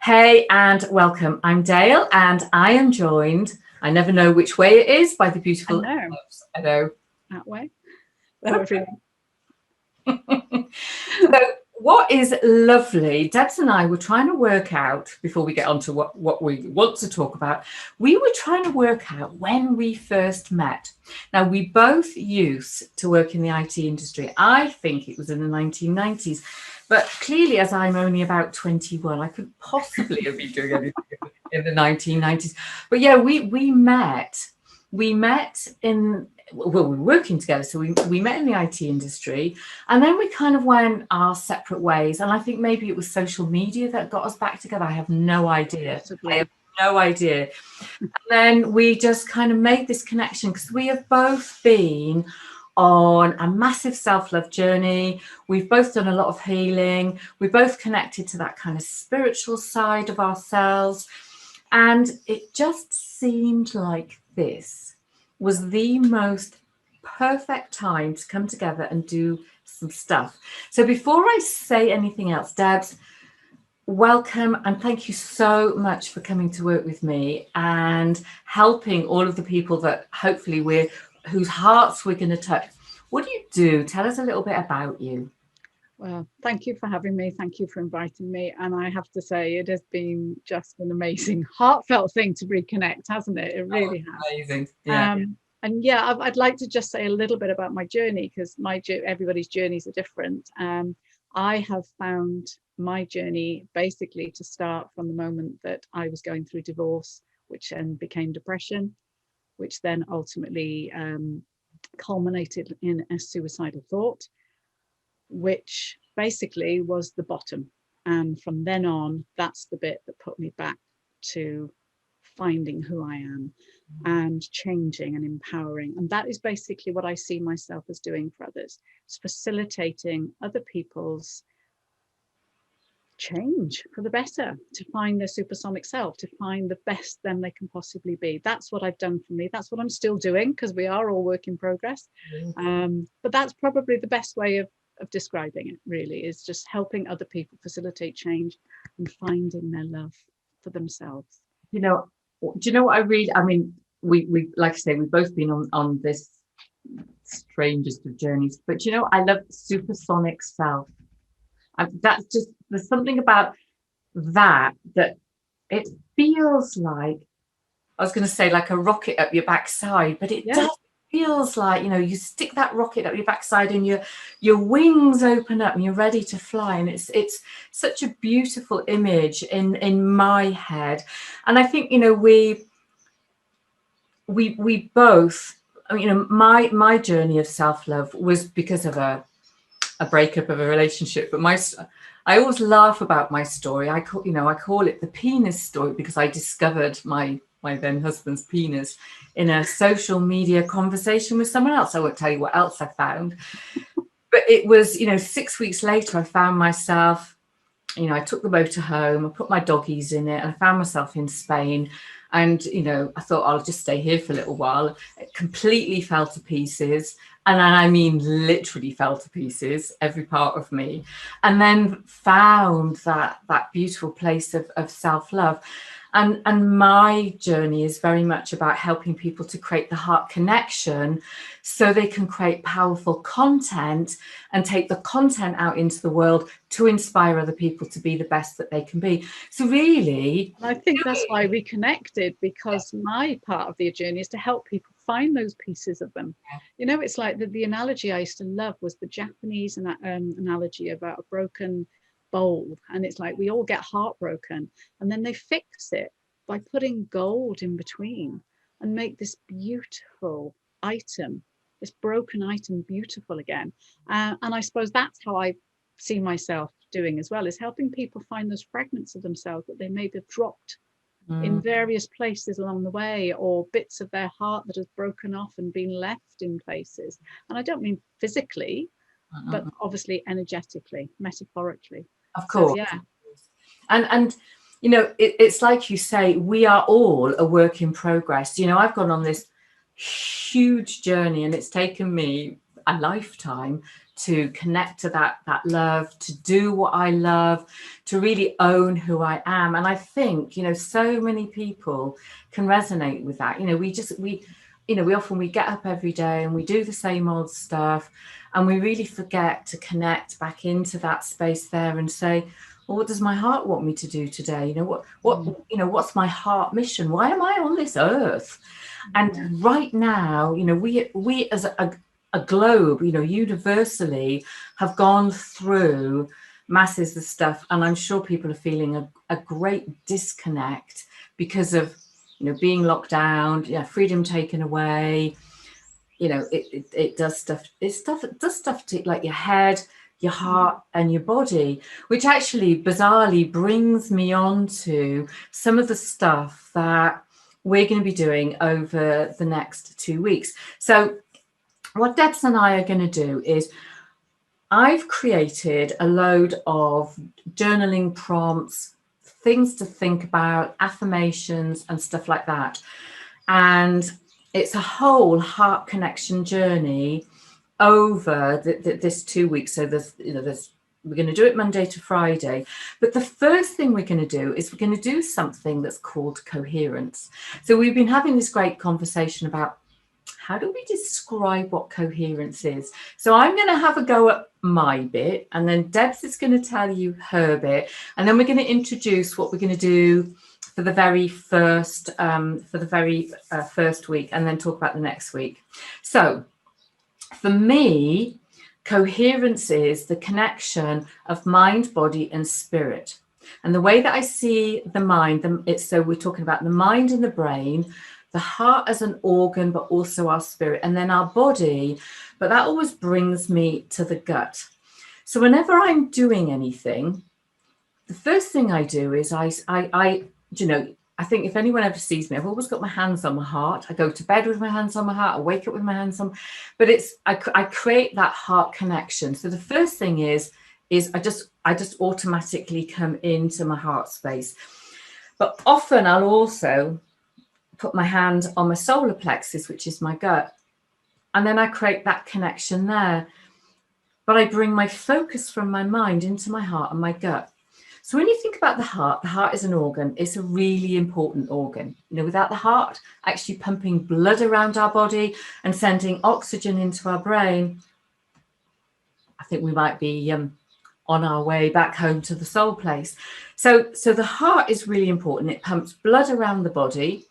Hey and welcome. I'm Dale and I am joined, I never know which way it is, by the beautiful Elves. I know. That way. Hello, everyone. So what is lovely, Debs and I were trying to work out, before we get on to what we want to talk about, we were trying to work out when we first met. Now, we both used to work in the IT industry. I think it was in the 1990s. But clearly, as I'm only about 21, I couldn't possibly have been doing anything in the 1990s. But yeah, we met. We met in, well, we were working together. So we met in the IT industry. And then we kind of went our separate ways. And I think maybe it was social media that got us back together. I have no idea. Possibly. I have no idea. And then we just kind of made this connection because we have both been on a massive self-love journey. We've both done a lot of healing. We're both connected to that kind of spiritual side of ourselves. And it just seemed like this was the most perfect time to come together and do some stuff. So before I say anything else, Debs, welcome and thank you so much for coming to work with me and helping all of the people that hopefully whose hearts we're going to touch. What do you do? Tell us a little bit about you. Well, thank you for having me. Thank you for inviting me. And I have to say, it has been just an amazing, heartfelt thing to reconnect, hasn't it? It really has. Amazing. Yeah. And yeah, I'd like to just say a little bit about my journey because everybody's journeys are different. I have found my journey basically to start from the moment that I was going through divorce, which then became depression, which then ultimately culminated in a suicidal thought, which basically was the bottom. And from then on, that's the bit that put me back to finding who I am and changing and empowering. And that is basically what I see myself as doing for others. It's facilitating other people's change for the better, to find their supersonic self, to find the best them they can possibly be. That's what I've done for me. That's what I'm still doing because we are all work in progress. But that's probably the best way of describing it, really, is just helping other people facilitate change and finding their love for themselves. Do you know what I read? I mean, we like I say, we've both been on this strangest of journeys, but I love supersonic self. That's just, there's something about that it feels like, I was going to say like a rocket up your backside, but it does feels like, you stick that rocket up your backside and your wings open up and you're ready to fly. And it's such a beautiful image in my head. And I think, we both, my journey of self-love was because of a breakup of a relationship, but I always laugh about my story. I call it the penis story because I discovered my then husband's penis in a social media conversation with someone else. I won't tell you what else I found, but it was 6 weeks later I found myself, I took the motor home, I put my doggies in it, and I found myself in Spain. And, I thought I'll just stay here for a little while. It completely fell to pieces. And I mean, literally fell to pieces, every part of me. And then found that beautiful place of self-love. And my journey is very much about helping people to create the heart connection so they can create powerful content and take the content out into the world to inspire other people to be the best that they can be. So really, I think that's why we connected, because my part of the journey is to help people find those pieces of them. It's like the analogy I used to love was the Japanese analogy about a broken bowl, and it's like we all get heartbroken and then they fix it by putting gold in between and make this beautiful item, this broken item, beautiful again. And I suppose that's how I see myself doing as well, is helping people find those fragments of themselves that they may have dropped in various places along the way, or bits of their heart that has broken off and been left in places. And I don't mean physically, but obviously energetically, metaphorically. Of course. So, yeah. And it's like you say, we are all a work in progress. I've gone on this huge journey and it's taken me a lifetime to connect to that love, to do what I love, to really own who I am. And I think, so many people can resonate with that. We get up every day and we do the same old stuff, and we really forget to connect back into that space there and say, well, what does my heart want me to do today? What's my heart mission? Why am I on this earth? And right now, we as a globe, universally have gone through masses of stuff, and I'm sure people are feeling a great disconnect because of being locked down, freedom taken away. It does stuff. It does stuff to like your head, your heart, and your body, which actually bizarrely brings me on to some of the stuff that we're going to be doing over the next 2 weeks. So what Debs and I are going to do is I've created a load of journaling prompts, things to think about, affirmations and stuff like that. And it's a whole heart connection journey over this 2 weeks. So we're going to do it Monday to Friday. But the first thing we're going to do is we're going to do something that's called coherence. So we've been having this great conversation about how do we describe what coherence is? So I'm going to have a go at my bit, and then Debs is going to tell you her bit, and then we're going to introduce what we're going to do for the very first week, and then talk about the next week. So for me, coherence is the connection of mind, body, and spirit. And the way that I see the mind, so we're talking about the mind and the brain, the heart as an organ, but also our spirit, and then our body. But that always brings me to the gut. So whenever I'm doing anything, the first thing I do is I think if anyone ever sees me, I've always got my hands on my heart. I go to bed with my hands on my heart. I wake up with my hands on. But I create that heart connection. So the first thing is I just automatically come into my heart space. But often I'll also put my hand on my solar plexus, which is my gut, and then I create that connection there. But I bring my focus from my mind into my heart and my gut. So when you think about the heart is an organ. It's a really important organ. Without the heart actually pumping blood around our body and sending oxygen into our brain, I think we might be on our way back home to the soul place. So the heart is really important. It pumps blood around the body.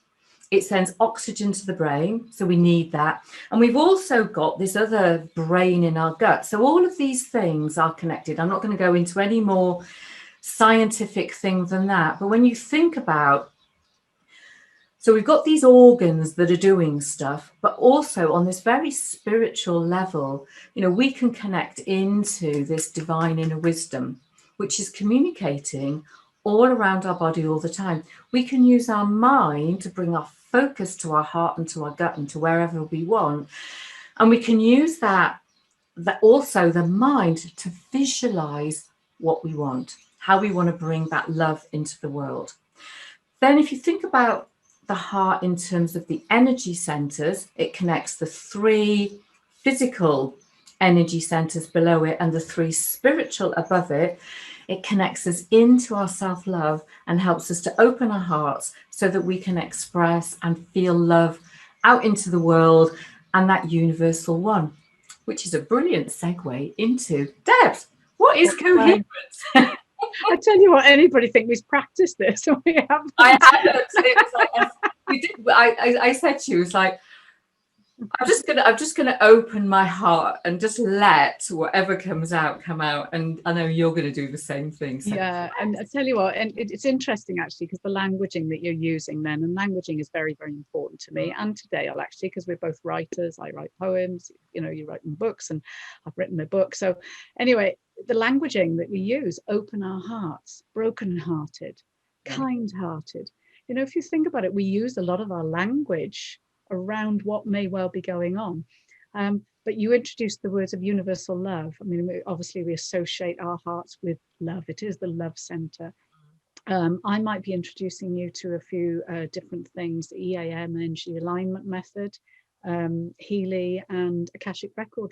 It sends oxygen to the brain, so we need that. And we've also got this other brain in our gut. So all of these things are connected. I'm not going to go into any more scientific thing than that. But when you think about, so we've got these organs that are doing stuff, but also on this very spiritual level, we can connect into this divine inner wisdom, which is communicating all around our body all the time. We can use our mind to bring our focus to our heart and to our gut and to wherever we want. And we can use that also the mind to visualize what we want, how we want to bring that love into the world. Then if you think about the heart in terms of the energy centers, it connects the 3 physical energy centers below it and the 3 spiritual above it. It connects us into our self-love and helps us to open our hearts so that we can express and feel love out into the world and that universal one, which is a brilliant segue into Debs. What is coherence? I tell you what, anybody think we've practiced this? We haven't. I haven't. It was like, I said to you, it was like, I'm just gonna open my heart and just let whatever comes out come out, and I know you're going to do the same thing. So. Yeah, and I tell you what, and it's interesting actually because the languaging that you're using then, and languaging is very, very important to me and to Dale actually, because we're both writers. I write poems, you write books, and I've written a book. So anyway, the languaging that we use, open our hearts, broken-hearted, kind-hearted. If you think about it, we use a lot of our language around what may well be going on. But you introduced the words of universal love. I mean, obviously we associate our hearts with love. It is the love center. I might be introducing you to a few different things, the EAM energy alignment method, Healy and Akashic record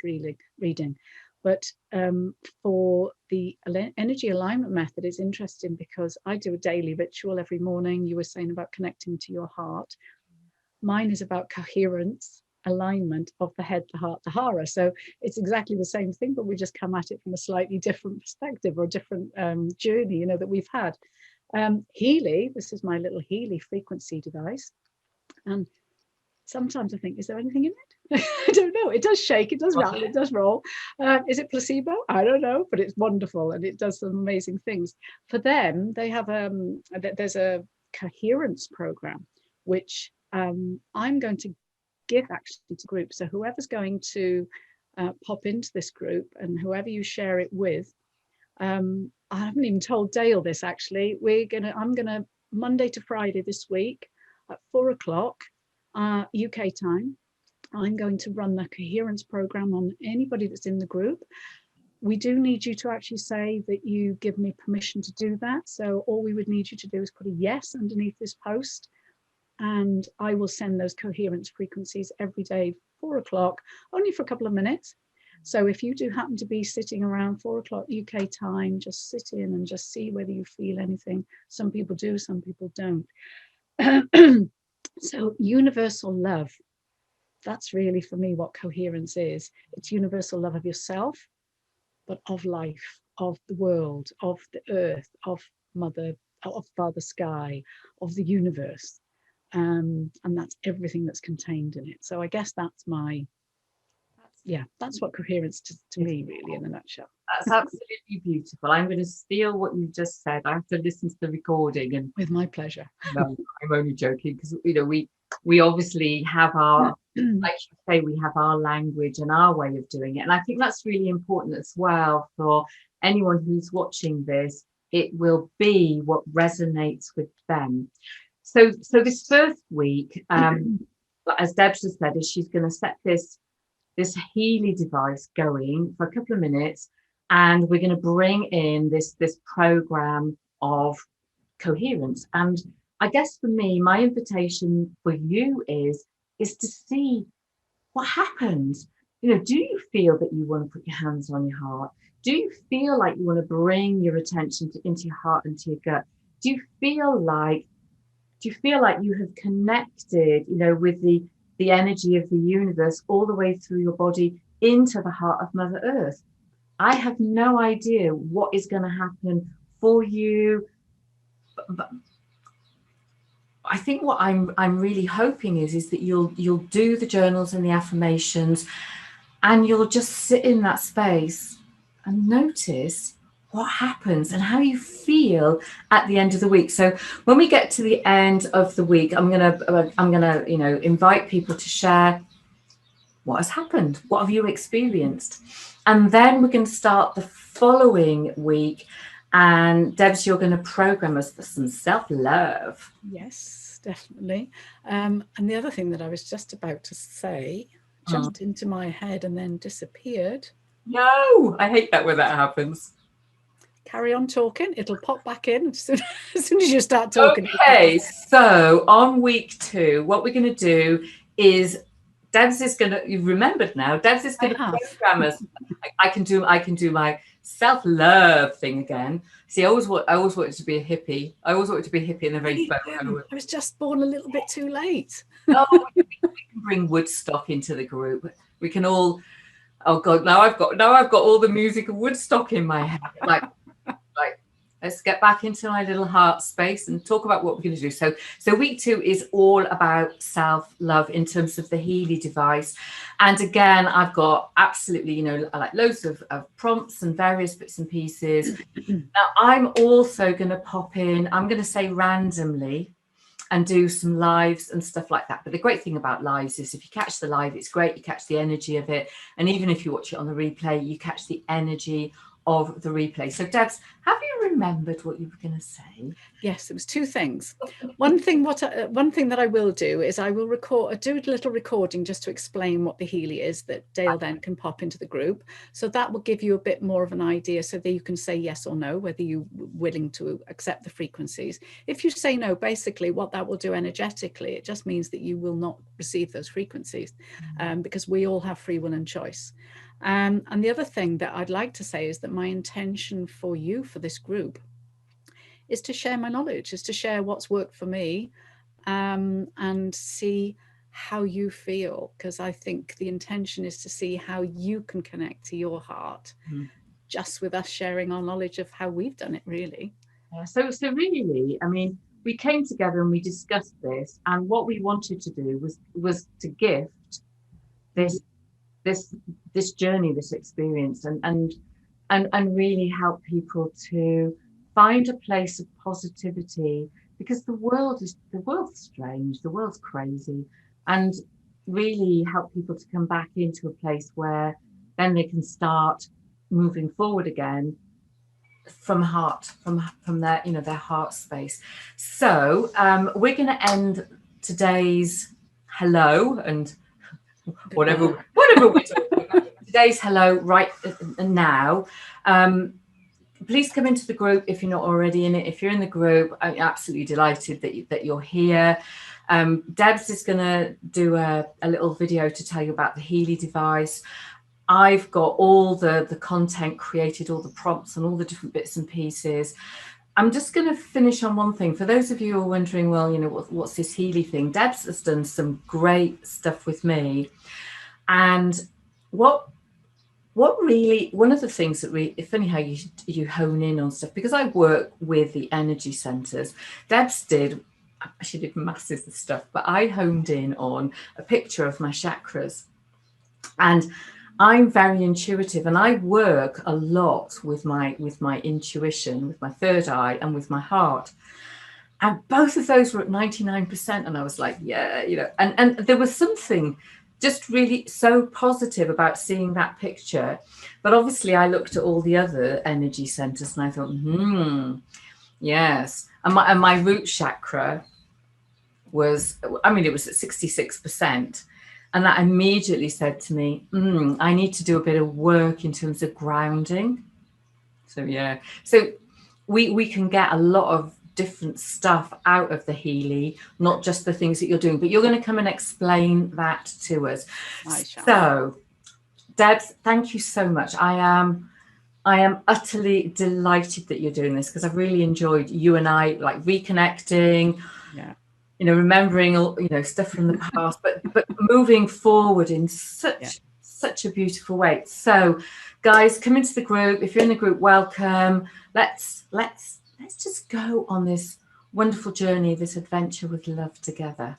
reading. But for the energy alignment method, it's interesting because I do a daily ritual every morning. You were saying about connecting to your heart. Mine is about coherence, alignment of the head, the heart, the hara. So it's exactly the same thing, but we just come at it from a slightly different perspective or a different journey, you know, that we've had. Healy, this is my little Healy frequency device. And sometimes I think, is there anything in it? I don't know. It does shake, it does rattle, it does roll. Is it placebo? I don't know, but it's wonderful and it does some amazing things. For them, they have there's a coherence program, which I'm going to give actually to groups. So whoever's going to pop into this group and whoever you share it with, I haven't even told Dale this actually. I'm gonna Monday to Friday this week at 4 o'clock UK time. I'm going to run the coherence program on anybody that's in the group. We do need you to actually say that you give me permission to do that. So all we would need you to do is put a yes underneath this post, and I will send those coherence frequencies every day, 4 o'clock, only for a couple of minutes. So if you do happen to be sitting around 4 o'clock UK time, just sit in and just see whether you feel anything. Some people do, some people don't. So universal love, that's really for me what coherence is. It's universal love of yourself, but of life, of the world, of the earth, of Father Sky, of the universe. And that's everything that's contained in it. So I guess that's what coherence to me really in a nutshell. That's absolutely beautiful. I'm going to steal what you just said. I have to listen to the recording, and with my pleasure. No, I'm only joking, because you know we obviously have our like you say, we have our language and our way of doing it, and I think that's really important as well for anyone who's watching this. It will be what resonates with them. So this first week, as Deb just said, is she's going to set this Healy device going for a couple of minutes, and we're going to bring in this program of coherence. And I guess for me, my invitation for you is to see what happens. You know, do you feel that you want to put your hands on your heart? Do you feel like you want to bring your attention into your heart and to your gut? Do you feel like you have connected, you know, with the energy of the universe all the way through your body into the heart of Mother Earth? I have no idea what is going to happen for you, but I think what I'm really hoping is that you'll do the journals and the affirmations, and you'll just sit in that space and notice what happens and how you feel at the end of the week. So when we get to the end of the week, I'm gonna you know, invite people to share what has happened, what have you experienced, and then we're going to start the following week. And Debs, you're going to program us for some self-love. Yes, definitely. And the other thing that I was just about to say jumped into my head and then disappeared. No, I hate that when that happens. Carry on talking, it'll pop back in as soon as you start talking. Okay, so on week 2, what we're going to do is Debs is going to, you've remembered now, Debs is going to program us. I can do my self-love thing again. See, I always wanted to be a hippie. I always wanted to be a hippie in a very fun way. I was just born a little bit too late. Oh, we can bring Woodstock into the group. We can all, oh God, now I've got all the music of Woodstock in my head. Like let's get back into my little heart space and talk about what we're going to do. So week 2 is all about self-love in terms of the Healy device. And again, I've got absolutely, you know, like loads of prompts and various bits and pieces. Now, I'm also going to pop in, I'm going to say randomly, and do some lives and stuff like that. But the great thing about lives is if you catch the live, it's great. You catch the energy of it. And even if you watch it on the replay, you catch the energy of the replay. So Debs, have you remembered what you were going to say? Yes, it was two things. One thing that I will do is I will do a little recording just to explain what the Healy is, that Dale then can pop into the group. So that will give you a bit more of an idea, so that you can say yes or no, whether you're willing to accept the frequencies. If you say no, basically what that will do energetically, it just means that you will not receive those frequencies, because we all have free will and choice. And the other thing that I'd like to say is that my intention for you, for this group, is to share my knowledge, is to share what's worked for me, and see how you feel, because I think the intention is to see how you can connect to your heart, just with us sharing our knowledge of how we've done it, really. Yeah, so really, I mean, we came together and we discussed this, and what we wanted to do was to gift this journey, this experience, and really help people to find a place of positivity, because the world's strange, the world's crazy, and really help people to come back into a place where then they can start moving forward again from their, you know, their heart space. So we're going to end today's hello and whatever we're talking about. Today's hello right now. Please come into the group if you're not already in it. If you're in the group, I'm absolutely delighted that you're here. Debs is going to do a little video to tell you about the Healy device. I've got all the content created, all the prompts and all the different bits and pieces. I'm just going to finish on one thing. For those of you who are wondering, well, you know, what's this Healy thing? Debs has done some great stuff with me. And what really, one of the things that it's funny how you hone in on stuff, because I work with the energy centers. Debs she did masses of stuff, but I honed in on a picture of my chakras. And I'm very intuitive, and I work a lot with my intuition, with my third eye and with my heart. And both of those were at 99%. And I was like, yeah, you know, and there was something just really so positive about seeing that picture. But obviously I looked at all the other energy centers and I thought, yes. And my root chakra was, I mean, it was at 66%. And that immediately said to me, I need to do a bit of work in terms of grounding. So, yeah. So we can get a lot of different stuff out of the Healy, not just the things that you're doing, but you're going to come and explain that to us. So, Debs, thank you so much. I am utterly delighted that you're doing this, because I've really enjoyed you and I, like, reconnecting. Yeah. You know, remembering all, you know, stuff from the past, but moving forward in such a beautiful way. So, guys, come into the group. If you're in the group, welcome. Let's just go on this wonderful journey, this adventure with love together.